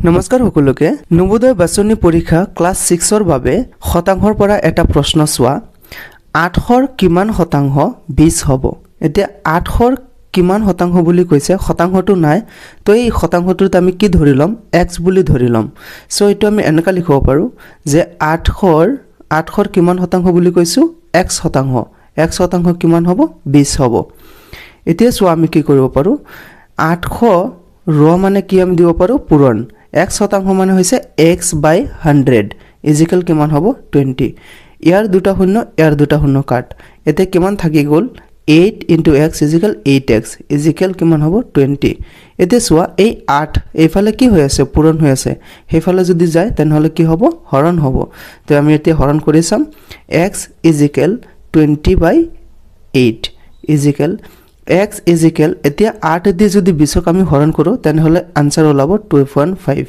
নমস্কাৰ সকলোকে নবোদয় বাছনি পৰীক্ষা ক্লাছ 6 ৰ বাবে শতাংশৰ পৰা এটা প্ৰশ্ন চোৱা 800 কিমান শতাংশ 20 হ'ব এতিয়া 800 কিমান শতাংশ বুলি কৈছে শতাংশটো নাই তো এই শতাংশটোত আমি কি ধৰি লম x বুলি ধৰি লম সো এটো আমি এনেকা লিখিব পাৰো যে 800 কিমান শতাংশ বুলি কৈছো x শতাংশ কিমান হ'ব 20 হ'ব এতিয়া সো আমি কি কৰিব পাৰো 800 ৰ মানে কি আমি দিব পাৰো পূৰণ x শতাংশ মানে হৈছে x by 100 ইজিক্যাল কিমান হ'ব 20 ইয়াৰ দুটা শূন্য কাট এতে কিমান থাকি গল 8 into x equal 8x equal কিমান হ'ব 20 এতে সোয়া এই 8 এইফালে কি হৈ আছে পূৰণ হৈ আছে হেফালে যদি যায় তেনহলে কি হ'ব হৰণ হ'ব তো আমি এতে হৰণ কৰি চাম x equal 20 by 8 equal x equal এতিয়া 8 দি যদি 20 ক আমি হৰণ কৰো তেনহলে আনসাৰ ওলাব 2.5